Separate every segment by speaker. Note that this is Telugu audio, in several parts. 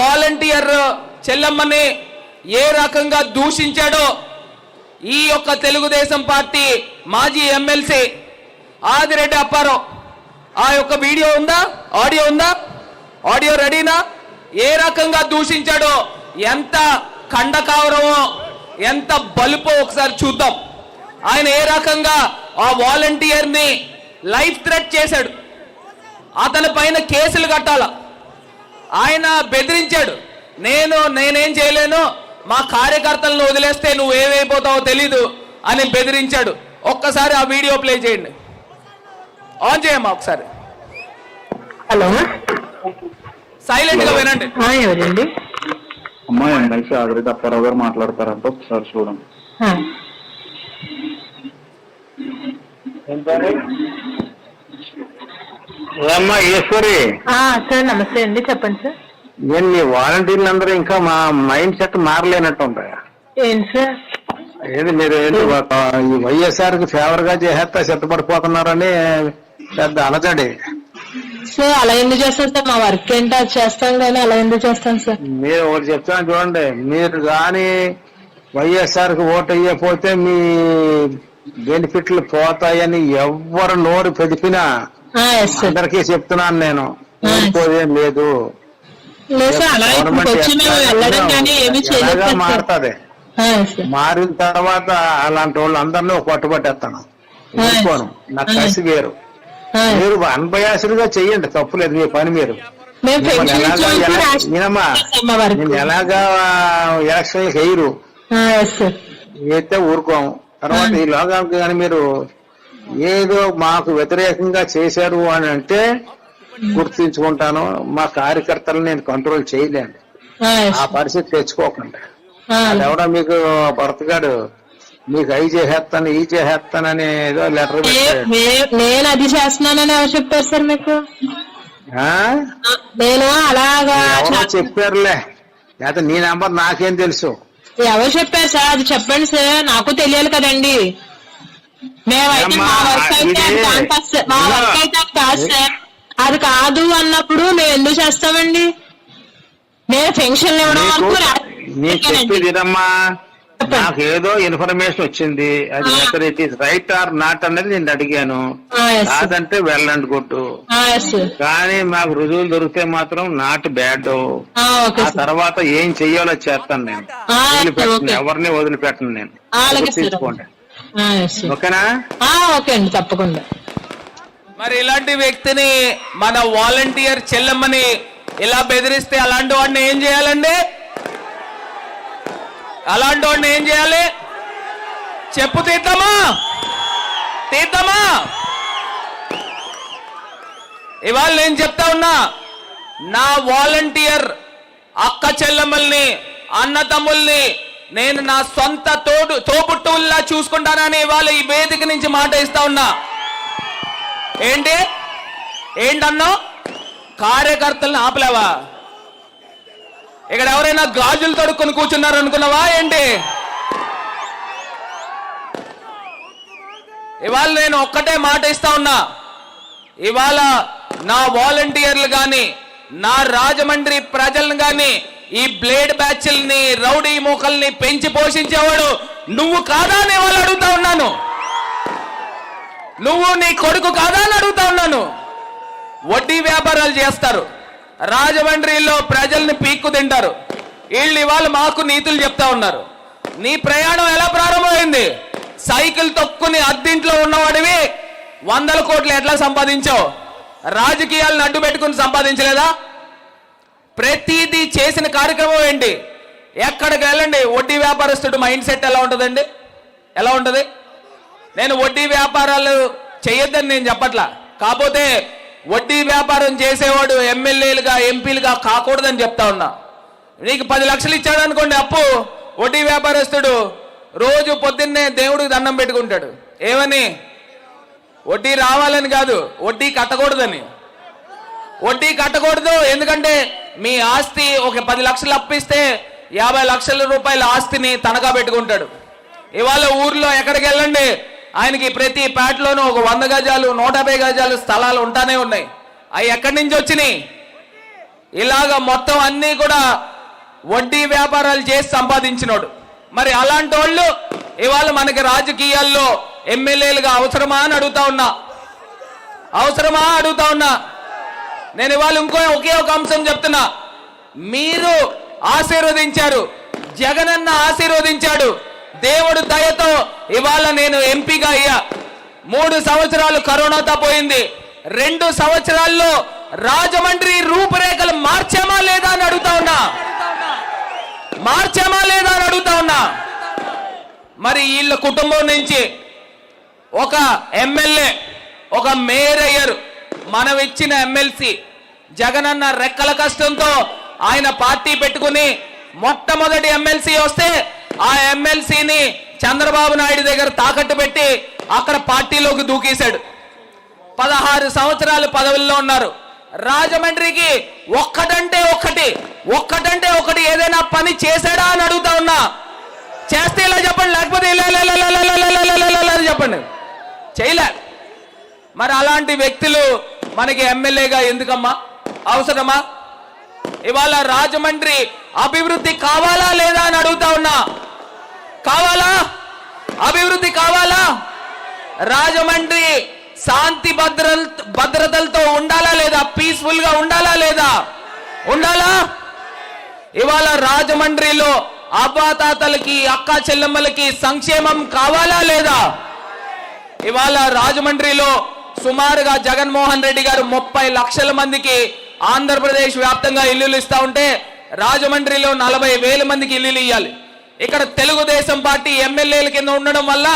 Speaker 1: వాలంటీర్ చెల్లమ్మని ఏ రకంగా దూషించాడో ఈ యొక్క తెలుగుదేశం పార్టీ మాజీ ఎమ్మెల్సీ ఆదిరెడ్డి అప్పారావు ఆ యొక్క వీడియో ఉందా, ఆడియో ఉందా, ఆడియో రెడీనా? ఏ రకంగా దూషించాడో, ఎంత ఖండకావరమో, ఎంత బలుపో ఒకసారి చూద్దాం. ఆయన ఏ రకంగా ఆ వాలంటీర్ని లైఫ్ థ్రెట్ చేశాడు, అతని పైన కేసులు కట్టాల. ఆయన బెదిరించాడు, నేనేం చేయలేను, మా కార్యకర్తలను వదిలేస్తే నువ్వు ఏమైపోతావో తెలీదు అని బెదిరించాడు. ఒక్కసారి ఆ వీడియో ప్లే చేయండి, ఆన్ చేయమ్మా ఒకసారి.
Speaker 2: హలో,
Speaker 1: సైలెంట్ గా వినండి.
Speaker 2: ఎవరండి?
Speaker 3: అమ్మాయి ఎమ్మెల్సీ ఆదిరెడ్డి అప్పారావు గారు మాట్లాడతారంట, ఒకసారి చూడండి.
Speaker 4: ఏమ్మా ఈశ్వరి,
Speaker 2: సార్ నమస్తే అండి, చెప్పండి సార్.
Speaker 4: మీ వాలంటీర్లు అందరూ ఇంకా మా మైండ్ సెట్ మారలేనట్టు ఉంటాయా?
Speaker 2: ఏంటి సార్?
Speaker 4: ఏది మీరు ఏంటి ఈ వైఎస్ఆర్ కి ఫేవర్ గా చేసేస్తా సిద్ధపడిపోతున్నారని పెద్ద అలచడి.
Speaker 2: సార్ అలా ఎందుకు చేస్తాం సార్? మా వర్క్ ఏంటో అది చేస్తాం కానీ అలా ఎందుకు చేస్తాం సార్?
Speaker 4: మీరు ఒకటి చెప్తాను చూడండి, మీరు కానీ వైఎస్ఆర్ కి ఓటు అయ్యపోతే మీ బెనిఫిట్లు పోతాయని ఎవ్వరు నోరు పెదిపినా అందరికీ చెప్తున్నాను నేను, ఊరుకోదేం లేదు. మారుతుంది, మారిన తర్వాత అలాంటి వాళ్ళు అందరినీ పట్టుబట్టేస్తాను, ఊరుకోను. నాకు కసి వేరు. మీరు అన్బయాసులుగా చెయ్యండి, తప్పులేదు, మీ పని మీరు. నేను ఎలాగా ఎలక్షన్లకు వేయరు, అయితే ఊరుకోము. తర్వాత ఈ లోకానికి కానీ మీరు ఏదో మాకు వ్యతిరేకంగా చేశారు అని అంటే గుర్తించుకుంటాను. మా కార్యకర్తలను నేను కంట్రోల్ చేయలేను, ఆ పరిస్థితి తెచ్చుకోకండి. ఎవడో మీకు భర్తగాడు మీకు అవి చేసేస్తాను ఈ చేసేస్తానని ఏదో లెటర్ పెట్టాడు.
Speaker 2: నేను అది చేస్తున్నానని ఎవరు చెప్పారు సార్ మీకు? నేను అలాగా
Speaker 4: చెప్పారులే, లేకపోతే నీ నెంబర్ నాకేం తెలుసు?
Speaker 2: ఎవరు చెప్పారు సార్? అది చెప్పండి సార్, నాకు తెలియాలి కదండి. మేమైతే మా వర్క్ అయితే కాదు సార్. అది కాదు అన్నప్పుడు మేము ఎందుకు చేస్తామండి? మేము పెన్షన్ ఇవ్వడం
Speaker 4: నాకు ఏదో ఇన్ఫర్మేషన్ వచ్చింది, అది whether it is right are not అనేది నేను అడిగాను. కాదంటే వెళ్ళండి కొట్టు, కానీ మాకు రుజువులు దొరికితే మాత్రం నాట్ బ్యాడ్. ఆ తర్వాత ఏం చెయ్యాలో చేస్తాను నేను, వదిలిపెట్టను, ఎవరిని వదిలిపెట్టను నేను. తీసుకోండి, ఓకేనా?
Speaker 2: ఓకే అండి, తప్పకుండా.
Speaker 1: మరి ఇలాంటి వ్యక్తిని, మన వాలంటీర్ చెల్లెమ్మని ఇలా బెదిరిస్తే అలాంటి వాడిని ఏం చేయాలండి? అలాంటి వాడిని ఏం చేయాలి? చెప్పు తీద్దామా? ఇవాళ నేను చెప్తా ఉన్నా, నా వాలంటీర్ అక్క చెల్లెమ్మల్ని, అన్న తమ్ముల్ని నేను నా సొంత తోబుట్టువుల్లా చూసుకుంటానని ఇవాళ ఈ వేదిక నుంచి మాట ఇస్తా ఉన్నా. ఏంటన్నా కార్యకర్తలను ఆపలేవా? ఇక్కడ ఎవరైనా గాజులు తొడుక్కొని కూర్చున్నారు అనుకున్నావా ఏంటి? ఇవాళ నేను ఒక్కటే మాట ఇస్తా ఉన్నా, ఇవాళ నా వాలంటీర్లు గాని, నా రాజమండ్రి ప్రజలను గాని, ఈ బ్లేడ్ బ్యాచ్ల్ని, రౌడీ మూకల్ని పెంచి పోషించేవాడు నువ్వు కాదా అని వాళ్ళు అడుగుతా ఉన్నాను. నువ్వు నీ కొడుకు కాదా అని అడుగుతా ఉన్నాను. వడ్డీ వ్యాపారాలు చేస్తారు, రాజమండ్రిలో ప్రజల్ని పీక్కు తింటారు. వీళ్ళు ఇవాళ మాకు నీతులు చెప్తా ఉన్నారు. నీ ప్రయాణం ఎలా ప్రారంభమైంది? సైకిల్ తొక్కుని అద్దింట్లో ఉన్నవాడివి 100 కోట్లు ఎట్లా సంపాదించావు? రాజకీయాలను అడ్డు పెట్టుకుని సంపాదించలేదా? ప్రతిదీ చేసిన కార్యక్రమం ఏంటి? ఎక్కడికి వెళ్ళండి, వడ్డీ వ్యాపారస్తుడు మైండ్ సెట్ ఎలా ఉంటుందండి? ఎలా ఉంటుంది? నేను వడ్డీ వ్యాపారాలు చేయొద్దని నేను చెప్పట్లా, కాకపోతే వడ్డీ వ్యాపారం చేసేవాడు ఎమ్మెల్యేలుగా, ఎంపీలుగా కాకూడదని చెప్తా ఉన్నా. నీకు 10 లక్షలు ఇచ్చాడు అనుకోండి అప్పు, వడ్డీ వ్యాపారస్తుడు రోజు పొద్దున్నే దేవుడికి దండం పెట్టుకుంటాడు. ఏమని? వడ్డీ రావాలని కాదు, వడ్డీ కట్టకూడదని. వడ్డీ కట్టకూడదు, ఎందుకంటే మీ ఆస్తి ఒక 10 లక్షలు అప్పిస్తే 50 లక్షల రూపాయల ఆస్తిని తనఖా పెట్టుకుంటాడు. ఇవాళ ఊర్లో ఎక్కడికి వెళ్ళండి, ఆయనకి ప్రతి పేటలోనూ ఒక 100 గజాలు 150 గజాలు స్థలాలు ఉంటానే ఉన్నాయి. అవి ఎక్కడి నుంచి వచ్చినాయి? ఇలాగ మొత్తం అన్నీ కూడా వడ్డీ వ్యాపారాలు చేసి సంపాదించినోడు. మరి అలాంటి వాళ్ళు ఇవాళ మనకి రాజకీయాల్లో ఎమ్మెల్యేలుగా అవసరమా అని అడుగుతా ఉన్నా. అవసరమా అడుగుతా ఉన్నా. నేను ఇవాళ ఒకే ఒక అంశం చెప్తున్నా. మీరు ఆశీర్వదించారు, జగనన్న ఆశీర్వదించాడు, దేవుడు దయతో ఇవాళ నేను ఎంపీగా అయ్యా. 3 సంవత్సరాలు కరోనాతో పోయింది. 2 సంవత్సరాల్లో రాజమండ్రి రూపురేఖలు మార్చామా లేదా అని అడుగుతా ఉన్నా. మార్చామా లేదా అని అడుగుతా ఉన్నా. మరి వీళ్ళ కుటుంబం నుంచి ఒక ఎమ్మెల్యే, ఒక మేయర్ అయ్యారు. మనం ఇచ్చిన ఎమ్మెల్సీ జగనన్న రెక్కల కష్టంతో ఆయన పార్టీ పెట్టుకుని మొట్టమొదటి ఎమ్మెల్సీ వస్తే ఆ ఎమ్మెల్సీని చంద్రబాబు నాయుడు దగ్గర తాకట్టు పెట్టి అక్కడ పార్టీలోకి దూకేశాడు. 16 సంవత్సరాలు పదవుల్లో ఉన్నారు. రాజమండ్రికి ఒక్కటంటే ఒకటి ఏదైనా పని చేశాడా అని అడుగుతా ఉన్నా. చేస్తే ఇలా చెప్పండి, లేకపోతే ఇలా చెప్పండి. చేయలే. మరి అలాంటి వ్యక్తులు మనకి ఎమ్మెల్యేగా ఎందుకమ్మా? అవసరమా? ఇవాళ రాజమండ్రి అభివృద్ధి కావాలా లేదా అని అడుగుతా ఉన్నా. కావాలా? అభివృద్ధి కావాలా? రాజమండ్రి శాంతి భద్రతలతో ఉండాలా లేదా? పీస్ఫుల్ గా ఉండాలా లేదా? ఉండాలా? ఇవాళ రాజమండ్రిలో అవ్వాతాతలకి, అక్క చెల్లెమ్మలకి సంక్షేమం కావాలా లేదా? ఇవాళ రాజమండ్రిలో సుమారుగా జగన్మోహన్ రెడ్డి గారు 30 లక్షల మందికి ఆంధ్రప్రదేశ్ వ్యాప్తంగా ఇల్లులు ఇస్తా ఉంటే రాజమండ్రిలో 40,000 మందికి ఇల్లులు ఇవ్వాలి. ఇక్కడ తెలుగుదేశం పార్టీ ఎమ్మెల్యేల కింద ఉండడం వల్ల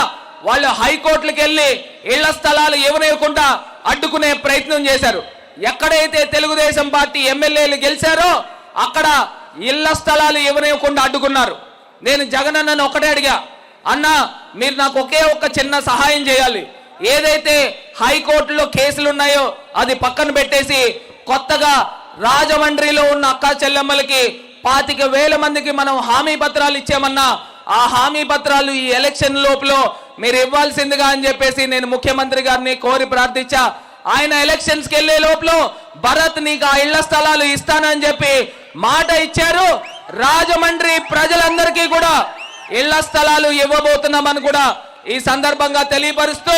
Speaker 1: వాళ్ళు హైకోర్టులకు వెళ్ళి ఇళ్ల స్థలాలు ఇవ్వనివ్వకుండా అడ్డుకునే ప్రయత్నం చేశారు. ఎక్కడైతే తెలుగుదేశం పార్టీ ఎమ్మెల్యేలు గెలిచారో అక్కడ ఇళ్ల స్థలాలు ఇవ్వనివ్వకుండా అడ్డుకున్నారు. నేను జగనన్నను ఒకటే అడిగా, అన్నా మీరు నాకు ఒకే ఒక్క చిన్న సహాయం చేయాలి. ఏదైతే హైకోర్టులో కేసులు ఉన్నాయో అది పక్కన పెట్టేసి కొత్తగా రాజమండ్రిలో ఉన్న అక్క చెల్లెమ్మలకి 25,000 మందికి మనం హామీ పత్రాలు ఇచ్చామన్నా ఆ హామీ పత్రాలు ఈ ఎలక్షన్ లోపల మీరు ఇవ్వాల్సిందిగా అని చెప్పేసి నేను ముఖ్యమంత్రి గారిని కోరి ప్రార్థించా. ఆయన ఎలక్షన్స్ కి వెళ్లే లోపల భరత్ నీకు ఆ ఇళ్ల స్థలాలు ఇస్తానని చెప్పి మాట ఇచ్చారు. రాజమండ్రి ప్రజలందరికీ కూడా ఇళ్ల స్థలాలు ఇవ్వబోతున్నామని కూడా ఈ సందర్భంగా తెలియపరుస్తూ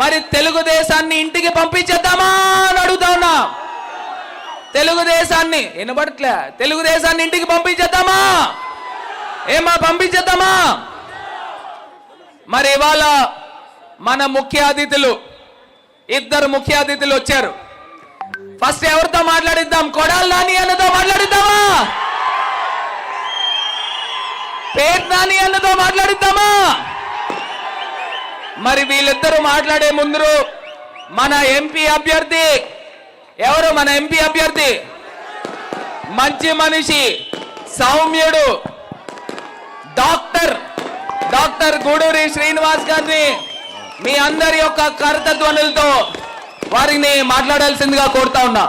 Speaker 1: మరి తెలుగుదేశాన్ని ఇంటికి పంపించేద్దామా అని అడుగుతా ఉన్నా. తెలుగుదేశాన్ని వినబడట్లే, తెలుగుదేశాన్ని ఇంటికి పంపించేద్దామా? ఏమా పంపించేద్దామా? మరి ఇవాళ మన ముఖ్య అతిథులు, 2 ముఖ్య అతిథులు వచ్చారు. ఫస్ట్ ఎవరితో మాట్లాడిద్దాం? కొడాలి నాని అన్నతో మాట్లాడిద్దామా? పేట్ నాని అన్నతో మాట్లాడిద్దామా? మరి వీళ్ళిద్దరూ మాట్లాడే ముందు మన ఎంపీ అభ్యర్థి ఎవరు? మన ఎంపీ అభ్యర్థి మంచి మనిషి, సౌమ్యుడు, డాక్టర్ గూడూరి శ్రీనివాస్ గారిని మీ అందరి యొక్క కరతాళ ధ్వనులతో వారిని మాట్లాడాల్సిందిగా కోరుతా ఉన్నా.